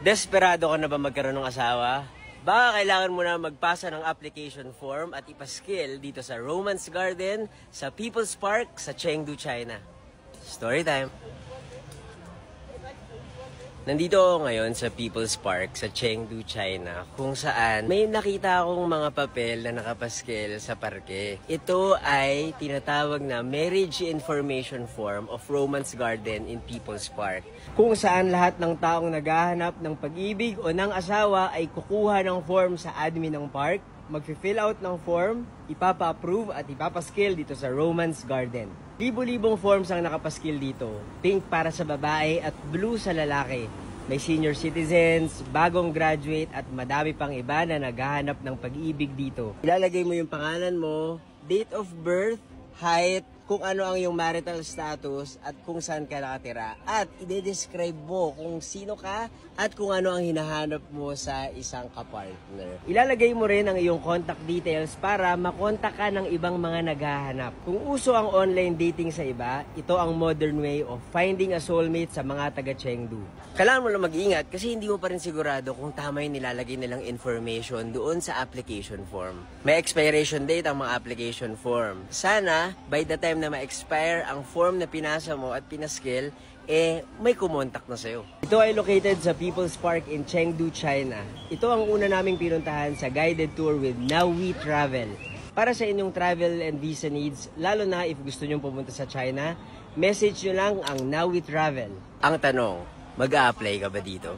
Desperado ka na ba magkaroon ng asawa? Baka kailangan mo na magpasa ng application form at ipaskill dito sa Romance Garden sa People's Park sa Chengdu, China. Story time! Nandito ako ngayon sa People's Park sa Chengdu, China, kung saan may nakita akong mga papel na nakapaskil sa parke. Ito ay tinatawag na Marriage Information Form of Romance Garden in People's Park, kung saan lahat ng taong naghahanap ng pag-ibig o ng asawa ay kukuha ng form sa admin ng park, mag-fill out ng form, ipapa-approve at ipapaskill dito sa Romance Garden. Libo-libong forms ang nakapaskill dito. Pink para sa babae at blue sa lalaki. May senior citizens, bagong graduate at madami pang iba na naghahanap ng pag-ibig dito. Ilalagay mo yung pangalan mo, date of birth, height, kung ano ang iyong marital status at kung saan ka nakatira. At ide-describe mo kung sino ka at kung ano ang hinahanap mo sa isang kapartner. Ilalagay mo rin ang iyong contact details para makontak ka ng ibang mga naghahanap. Kung uso ang online dating sa iba, ito ang modern way of finding a soulmate sa mga taga Chengdu. Kailangan mo lang mag-ingat kasi hindi mo pa rin sigurado kung tama yung nilalagay nilang information doon sa application form. May expiration date ang mga application form. Sana, by the time na ma-expire ang form na pinasa mo at pinaskill, may kumontak na sa'yo. Ito ay located sa People's Park in Chengdu, China. Ito ang una naming pinuntahan sa guided tour with Now We Travel. Para sa inyong travel and visa needs, lalo na if gusto nyong pumunta sa China, message nyo lang ang Now We Travel. Ang tanong, mag-a-apply ka ba dito?